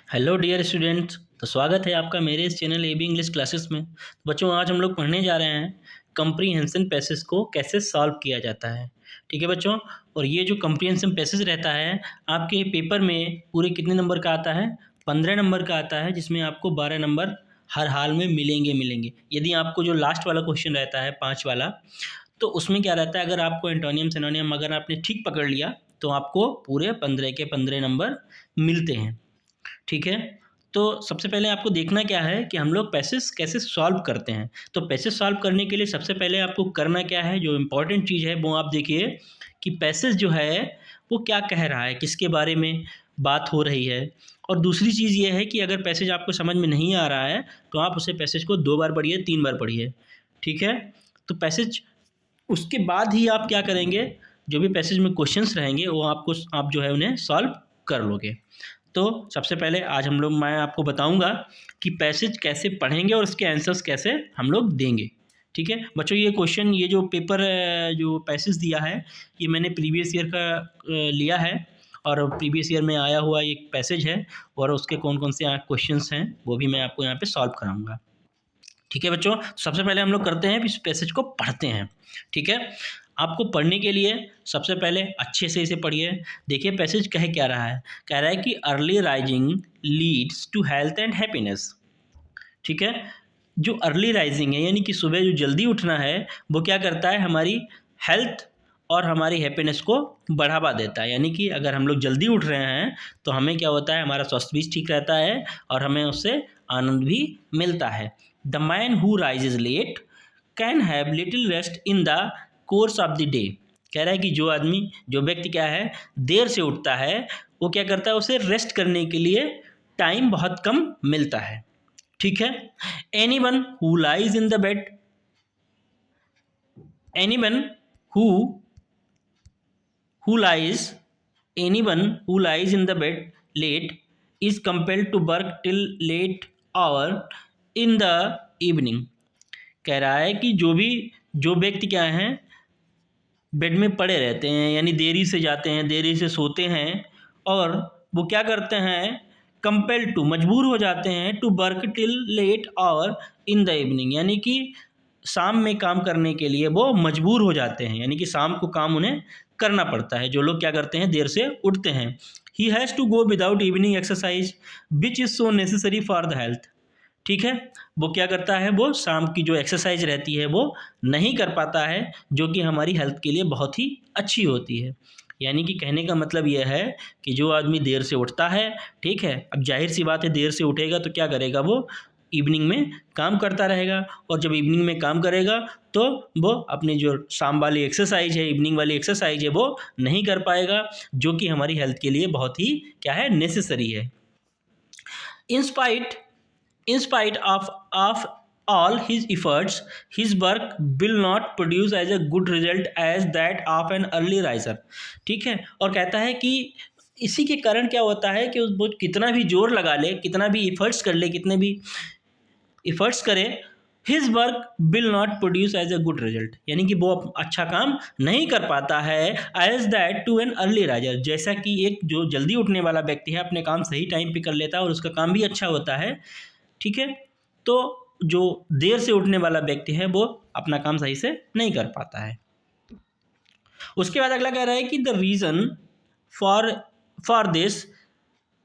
Hello dear students. तो स्वागत है आपका मेरे इस चैनल एबी इंग्लिश क्लासेस में। तो बच्चों, आज हम लोग पढ़ने जा रहे हैं कंप्रीहेंशन पैसेज को कैसे सॉल्व किया जाता है। ठीक है बच्चों। और ये जो कंप्रीहेंशन पैसेज रहता है आपके पेपर में पूरे कितने नंबर का आता है? 15 नंबर का आता है, जिसमें आपको 12 नंबर हर हाल में मिलेंगे। यदि आपको जो लास्ट वाला क्वेश्चन रहता है 5 वाला, तो उसमें क्या रहता है, अगर आपको एंटोनियम सिनोनियम अगर आपने ठीक पकड़ लिया तो आपको पूरे 15 के 15 नंबर मिलते हैं। ठीक है। तो सबसे पहले आपको देखना क्या है कि हम लोग पैसेज कैसे सॉल्व करते हैं। तो पैसेज सॉल्व करने के लिए सबसे पहले आपको करना क्या है, जो इम्पोर्टेंट चीज़ है वो आप देखिए कि पैसेज जो है वो क्या कह रहा है, किसके बारे में बात हो रही है। और दूसरी चीज़ ये है कि अगर पैसेज आपको समझ में नहीं आ रहा है तो आप उसे पैसेज को 2 बार पढ़िए, 3 बार पढ़िए। ठीक है। तो पैसेज उसके बाद ही आप क्या करेंगे, जो भी पैसेज में क्वेश्चंस रहेंगे वो आप जो है उन्हें सॉल्व कर लोगे। तो सबसे पहले आज मैं आपको बताऊंगा कि पैसेज कैसे पढ़ेंगे और इसके आंसर्स कैसे हम लोग देंगे। ठीक है बच्चों, ये क्वेश्चन, ये जो पेपर जो पैसेज दिया है ये मैंने प्रीवियस ईयर का लिया है, और प्रीवियस ईयर में आया हुआ एक पैसेज है, और उसके कौन कौन से क्वेश्चंस हैं वो भी मैं आपको यहाँ पे सॉल्व कराऊंगा। ठीक है बच्चों, सबसे पहले हम लोग करते हैं इस पैसेज को पढ़ते हैं। ठीक है। आपको पढ़ने के लिए सबसे पहले अच्छे से इसे पढ़िए। देखिए पैसेज कह क्या रहा है, कह रहा है कि early rising leads to health and happiness. ठीक है। जो अर्ली राइजिंग है यानी कि सुबह जो जल्दी उठना है वो क्या करता है, हमारी हेल्थ और हमारी हैप्पीनेस को बढ़ावा देता है। यानी कि अगर हम लोग जल्दी उठ रहे हैं तो हमें क्या होता है, हमारा स्वास्थ्य भी ठीक रहता है और हमें उससे आनंद भी मिलता है। The man who rises late can have little rest in the course of the day. कह रहा है कि जो व्यक्ति क्या है, देर से उठता है, वो क्या करता है, उसे रेस्ट करने के लिए टाइम बहुत कम मिलता है। ठीक है। Anyone who lies in the bed anyone who who lies anyone who lies in the bed late is compelled to work till late hour in the evening। कह रहा है कि जो व्यक्ति क्या हैं, बेड में पड़े रहते हैं यानी देरी से जाते हैं, देरी से सोते हैं, और वो क्या करते हैं, कंपेल्ड टू मजबूर हो जाते हैं, to work till late hour in the evening, यानी कि शाम में काम करने के लिए वो मजबूर हो जाते हैं, यानी कि शाम को काम उन्हें करना पड़ता है। जो लोग क्या करते हैं, देर से उठते हैं। He has to go without evening exercise which is so necessary for the health. ठीक है। वो क्या करता है, वो शाम की जो एक्सरसाइज रहती है वो नहीं कर पाता है, जो कि हमारी हेल्थ के लिए बहुत ही अच्छी होती है। यानी कि कहने का मतलब यह है कि जो आदमी देर से उठता है, ठीक है, अब जाहिर सी बात है देर से उठेगा तो क्या करेगा, वो इवनिंग में काम करता रहेगा, और जब इवनिंग में काम करेगा तो वो अपनी जो शाम वाली एक्सरसाइज है, इवनिंग वाली एक्सरसाइज है, वो नहीं कर पाएगा, जो कि हमारी हेल्थ के लिए बहुत ही क्या है, नेसेसरी है। In spite of all his efforts, his work will not produce as a good result as that of an early riser। ठीक है। और कहता है कि इसी के कारण क्या होता है कि वो कितना भी जोर लगा ले, कितना भी इफ़र्ट्स कर ले, कितने भी इफ़र्ट्स करे, his work will not produce as a good result, यानी कि वो अच्छा काम नहीं कर पाता है, as that to an early riser, जैसा कि एक जो जल्दी उठने वाला व्यक्ति है अपने काम सही टाइम पे कर लेता है और उसका काम भी अच्छा होता है। ठीक है। तो जो देर से उठने वाला व्यक्ति है वो अपना काम सही से नहीं कर पाता है। उसके बाद अगला कह रहा है कि the reason for this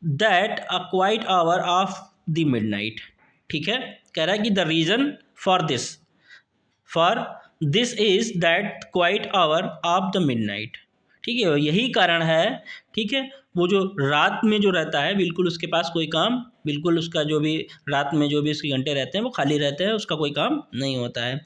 that a quite hour of the midnight. ठीक है। कह रहा है कि the reason for this is that quite hour of the midnight. ठीक है, यही कारण है। ठीक है। वो जो रात में जो रहता है, बिल्कुल उसके पास कोई काम, बिल्कुल उसका जो भी रात में जो भी उसके घंटे रहते हैं वो खाली रहते हैं, उसका कोई काम नहीं होता है।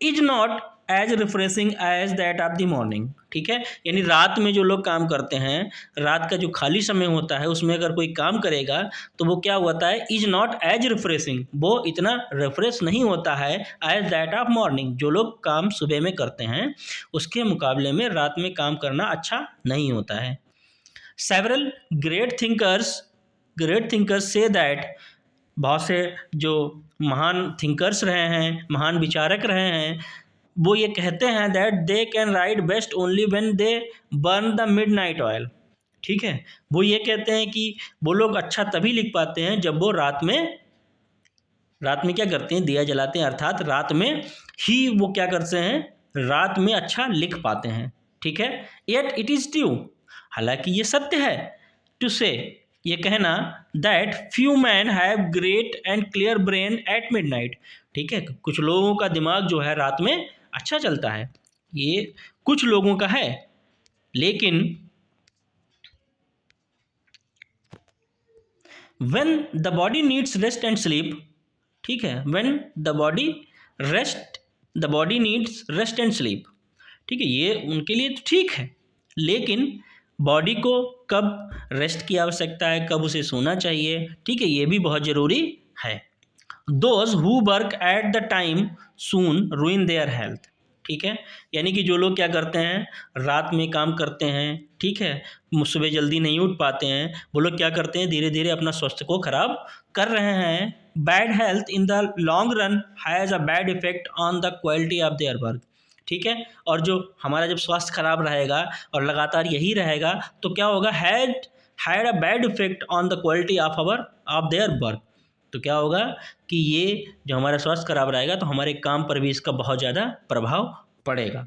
Is not as refreshing as that of the morning. ठीक है। यानी रात में जो लोग काम करते हैं, रात का जो खाली समय होता है उसमें अगर कोई काम करेगा तो वो क्या होता है, इज नॉट एज रिफ्रेशिंग, वो इतना रिफ्रेश नहीं होता है एज दैट ऑफ मॉर्निंग, जो लोग काम सुबह में करते हैं उसके मुकाबले में रात में काम करना अच्छा नहीं होता है। Several great thinkers say that, बहुत से जो महान थिंकर्स रहे हैं, महान विचारक रहे हैं, वो ये कहते हैं that they can write best only when they burn the midnight oil. ठीक है। वो ये कहते हैं कि वो लोग अच्छा तभी लिख पाते हैं जब वो रात में क्या करते हैं, दिया जलाते हैं, अर्थात रात में ही वो क्या करते हैं, रात में अच्छा लिख पाते हैं। ठीक है। येट इट इज़ ट्रू, हालांकि ये सत्य है, टू से ये कहना, that few man have great and clear brain at midnight. ठीक है, कुछ लोगों का दिमाग जो है रात में अच्छा चलता है, ये कुछ लोगों का है, लेकिन when the body needs rest and sleep, ठीक है, when the body needs rest and sleep, ठीक है, ये उनके लिए तो ठीक है, लेकिन बॉडी को कब रेस्ट की आवश्यकता है, कब उसे सोना चाहिए, ठीक है, ये भी बहुत ज़रूरी है। Those who work at the time soon रूइन their health, ठीक है, यानी कि जो लोग क्या करते हैं, रात में काम करते हैं, ठीक है, सुबह जल्दी नहीं उठ पाते हैं, वो लोग क्या करते हैं, धीरे धीरे अपना स्वास्थ्य को खराब कर रहे हैं। Bad health in the long run has a bad effect on the quality of their work, ठीक है, और जो हमारा जब स्वास्थ्य खराब रहेगा और लगातार यही रहेगा तो क्या होगा, had a bad effect on the quality of their work, तो क्या होगा कि ये जो हमारा स्वास्थ्य खराब रहेगा तो हमारे काम पर भी इसका बहुत ज़्यादा प्रभाव पड़ेगा।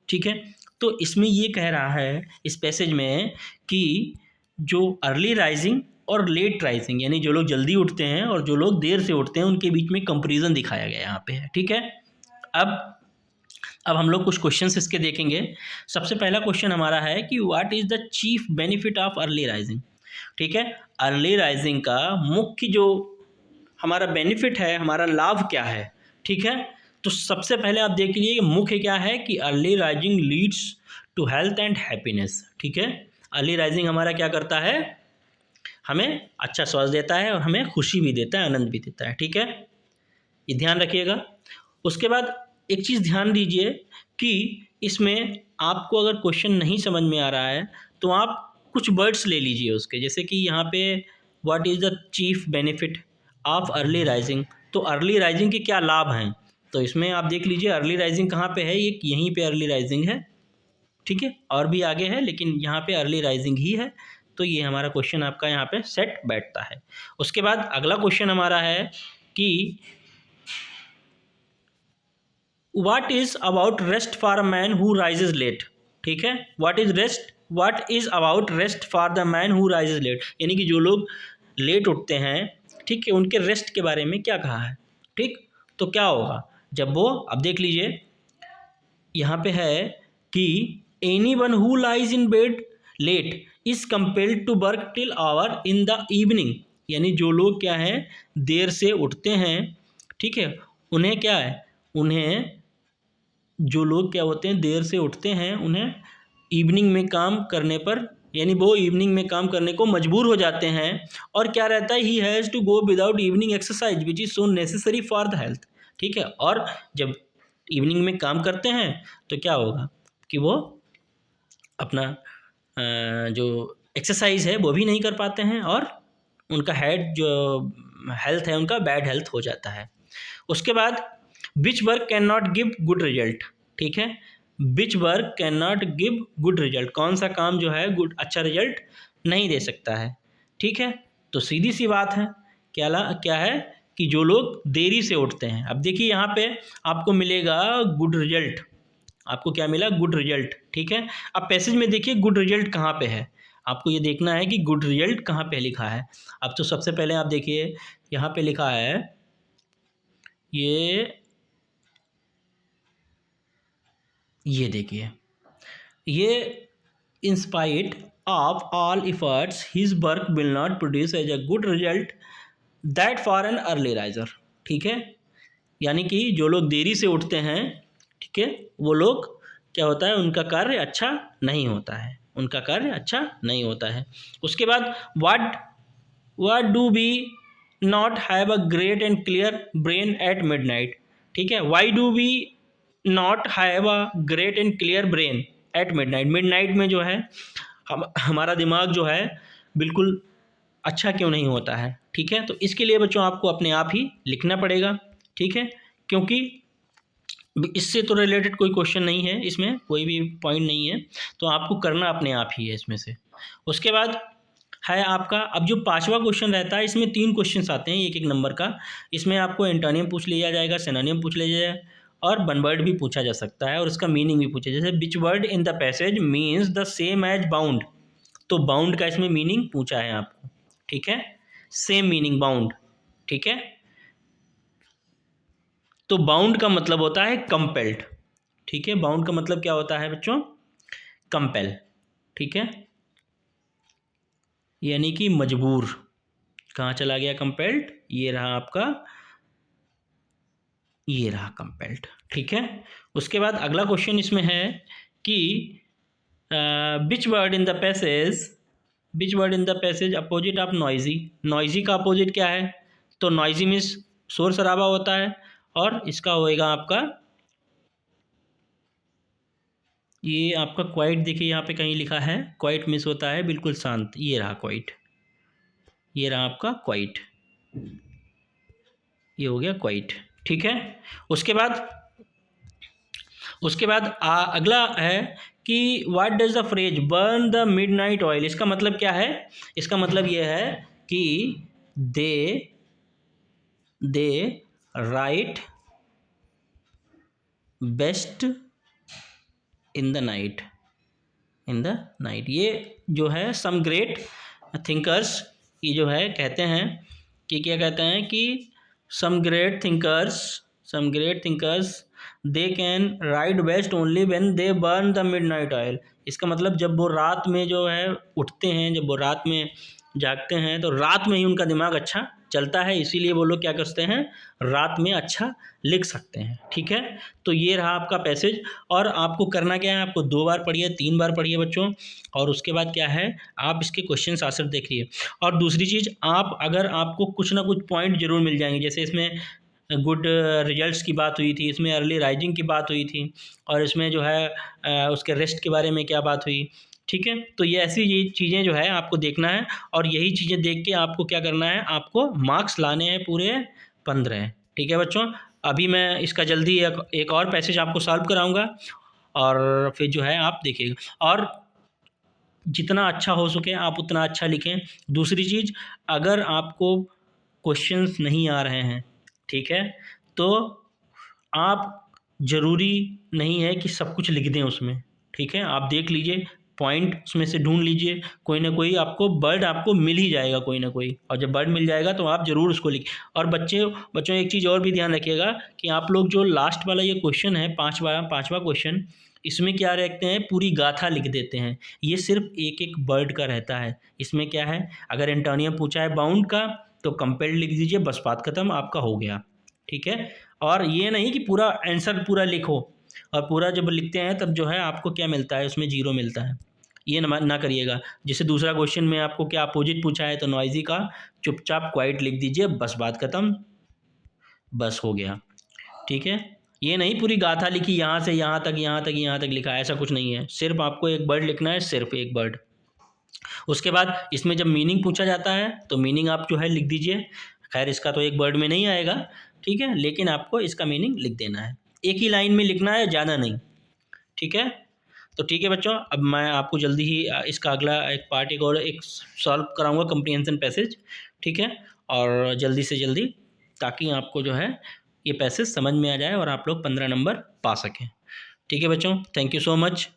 ठीक है, तो इसमें ये कह रहा है इस पैसेज में कि जो अर्ली राइजिंग और लेट राइजिंग, यानी जो लोग जल्दी उठते हैं और जो लोग देर से उठते हैं, उनके बीच में कंपैरिजन दिखाया गया यहाँ पे है। ठीक है, अब हम लोग कुछ क्वेश्चंस इसके देखेंगे। सबसे पहला क्वेश्चन हमारा है कि what is the chief benefit of early rising. ठीक है, अर्ली राइजिंग का मुख्य जो हमारा बेनिफिट है, हमारा लाभ क्या है। ठीक है, तो सबसे पहले आप देख लीजिए मुख्य क्या है कि early rising leads to health and happiness. ठीक है, अर्ली राइजिंग हमारा क्या करता है, हमें अच्छा स्वास्थ्य देता है और हमें खुशी भी देता है, आनंद भी देता है। ठीक है, ये ध्यान रखिएगा। उसके बाद एक चीज़ ध्यान दीजिए कि इसमें आपको अगर क्वेश्चन नहीं समझ में आ रहा है तो आप कुछ वर्ड्स ले लीजिए उसके, जैसे कि यहाँ पे what is the chief benefit of early rising, तो अर्ली राइजिंग के क्या लाभ हैं, तो इसमें आप देख लीजिए अर्ली राइजिंग कहाँ पे है, ये यहीं पे अर्ली राइजिंग है। ठीक है, और भी आगे है लेकिन यहाँ पे अर्ली राइजिंग ही है, तो ये हमारा क्वेश्चन आपका यहाँ पे सेट बैठता है। उसके बाद अगला क्वेश्चन हमारा है कि what is about rest for a man who rises late. ठीक है, what is about rest for the man who rises late, यानी कि जो लोग लेट उठते हैं, ठीक है, उनके रेस्ट के बारे में क्या कहा है। ठीक, तो क्या होगा जब वो, अब देख लीजिए यहाँ पे है कि any one who lies in bed late is compelled to work till hour in the evening, यानी जो लोग क्या हैं देर से उठते हैं, ठीक है, उन्हें क्या है, उन्हें जो लोग क्या होते हैं देर से उठते हैं, उन्हें इवनिंग में काम करने पर, यानी वो इवनिंग में काम करने को मजबूर हो जाते हैं, और क्या रहता है, he has to go without evening exercise which is so necessary for the health. ठीक है, और जब इवनिंग में काम करते हैं तो क्या होगा कि वो अपना जो एक्सरसाइज है वो भी नहीं कर पाते हैं और उनका जो हेल्थ है उनका बैड हेल्थ हो जाता है। उसके बाद which work can not give good result. ठीक है, which work can not give good result, कौन सा काम जो है अच्छा रिजल्ट नहीं दे सकता है। ठीक है, तो सीधी सी बात है, क्या है कि जो लोग देरी से उठते हैं। अब देखिए यहाँ पे आपको मिलेगा गुड रिजल्ट, आपको क्या मिला, गुड रिजल्ट। ठीक है, अब पैसेज में देखिए गुड रिजल्ट कहाँ पे है, आपको ये देखना है कि गुड रिजल्ट कहाँ पे लिखा है। अब तो सबसे पहले आप देखिए यहाँ पे लिखा है, ये देखिए, ये in spite of all efforts his work will not produce as a good result that for an early riser. ठीक है, यानी कि जो लोग देरी से उठते हैं, ठीक है, वो लोग क्या होता है, उनका कार्य अच्छा नहीं होता है, उनका कार्य अच्छा नहीं होता है। उसके बाद what do we not have a great and clear brain at midnight. ठीक है, why do we not have a great and clear brain at midnight, midnight में जो है हमारा दिमाग जो है बिल्कुल अच्छा क्यों नहीं होता है। ठीक है, तो इसके लिए बच्चों आपको अपने आप ही लिखना पड़ेगा। ठीक है, क्योंकि इससे तो रिलेटेड कोई क्वेश्चन नहीं है, इसमें कोई भी पॉइंट नहीं है, तो आपको करना अपने आप ही है इसमें से। उसके बाद है आपका, अब जो 5वां क्वेश्चन रहता है, इसमें 3 क्वेश्चंस आते हैं एक एक नंबर का। इसमें आपको एंटोनियम पूछ लिया जाएगा, सिनोनियम पूछ लिया जाएगा, और वन वर्ड भी पूछा जा सकता है, और उसका मीनिंग भी पूछा, जैसे which word in the passage means the same as bound. तो बाउंड का इसमें मीनिंग पूछा है आपको, ठीक है, सेम मीनिंग बाउंड, ठीक है। तो बाउंड का मतलब होता है कंपेल्ड, ठीक है। बाउंड का मतलब क्या होता है बच्चों? कंपेल, ठीक है, यानी कि मजबूर। कहाँ चला गया कंपेल्ड? ये रहा आपका, ये रहा कंपेल्ड, ठीक है। उसके बाद अगला क्वेश्चन इसमें है कि विच word in the passage, which word in the passage opposite of noisy. Noisy का अपोजिट क्या है? तो नॉइजी मीन्स शोर शराबा होता है, और इसका होएगा आपका, ये आपका क्वाइट, देखिए यहाँ पे कहीं लिखा है क्वाइट मिस होता है बिल्कुल शांत, ये रहा क्वाइट, ये रहा आपका क्वाइट, ये हो गया क्वाइट, ठीक है। उसके बाद अगला है कि what does the phrase burn the midnight oil, इसका मतलब क्या है? इसका मतलब ये है कि they write best in the night, in the night. ये जो है सम ग्रेट थिंकर्स, ये जो है कहते हैं कि क्या कहते हैं कि some great thinkers they can write best only when they burn the midnight oil. इसका मतलब जब वो रात में जो है उठते हैं, जब वो रात में जागते हैं, तो रात में ही उनका दिमाग अच्छा चलता है, इसीलिए वो लोग क्या करते हैं, रात में अच्छा लिख सकते हैं, ठीक है। तो ये रहा आपका पैसेज, और आपको करना क्या है, आपको 2 बार पढ़िए, 3 बार पढ़िए बच्चों, और उसके बाद क्या है, आप इसके क्वेश्चन आंसर देखिए। और दूसरी चीज़, आप अगर आपको कुछ ना कुछ पॉइंट जरूर मिल जाएंगे, जैसे इसमें गुड रिजल्ट्स की बात हुई थी, इसमें अर्ली राइजिंग की बात हुई थी, और इसमें जो है उसके रेस्ट के बारे में क्या बात हुई, ठीक है। तो ये ऐसी ये चीज़ें जो है आपको देखना है, और यही चीज़ें देख के आपको क्या करना है, आपको मार्क्स लाने हैं पूरे 15, ठीक है बच्चों। अभी मैं इसका जल्दी एक और पैसेज आपको सॉल्व कराऊंगा, और फिर जो है आप देखिएगा, और जितना अच्छा हो सके आप उतना अच्छा लिखें। दूसरी चीज़, अगर आपको क्वेश्चंस नहीं आ रहे हैं, ठीक है, तो आप ज़रूरी नहीं है कि सब कुछ लिख दें उसमें, ठीक है। आप देख लीजिए, पॉइंट उसमें से ढूंढ लीजिए, कोई ना कोई आपको वर्ड आपको मिल ही जाएगा, कोई ना कोई, और जब वर्ड मिल जाएगा तो आप ज़रूर उसको लिखें। और बच्चों एक चीज़ और भी ध्यान रखिएगा कि आप लोग जो लास्ट वाला ये क्वेश्चन है, पाँचवा क्वेश्चन, इसमें क्या रखते हैं, पूरी गाथा लिख देते हैं। ये सिर्फ एक एक वर्ड का रहता है। इसमें क्या है, अगर एंटोनियम पूछा है बाउंड का, तो कंपेल्ड लिख दीजिए, बस बात खत्म, आपका हो गया, ठीक है। और ये नहीं कि पूरा आंसर पूरा लिखो, और पूरा जब लिखते हैं तब जो है आपको क्या मिलता है, उसमें 0 मिलता है, ये ना करिएगा। जैसे दूसरा क्वेश्चन में आपको क्या अपोजिट पूछा है, तो नॉइजी का चुपचाप क्वाइट लिख दीजिए, बस बात खत्म, बस हो गया, ठीक है। ये नहीं पूरी गाथा लिखी, यहाँ से यहाँ तक, यहाँ तक, यहाँ तक लिखा, ऐसा कुछ नहीं है। सिर्फ आपको एक वर्ड लिखना है, सिर्फ एक वर्ड। उसके बाद इसमें जब मीनिंग पूछा जाता है, तो मीनिंग आप जो है लिख दीजिए। खैर इसका तो एक वर्ड में नहीं आएगा, ठीक है, लेकिन आपको इसका मीनिंग लिख देना है, एक ही लाइन में लिखना है, ज़्यादा नहीं, ठीक है। तो ठीक है बच्चों, अब मैं आपको जल्दी ही इसका अगला एक पार्ट एक सॉल्व कराऊंगा, कंप्रीहेंशन पैसेज, ठीक है, और जल्दी से जल्दी, ताकि आपको जो है ये पैसेज समझ में आ जाए और आप लोग 15 नंबर पा सकें। ठीक है बच्चों, थैंक यू सो मच।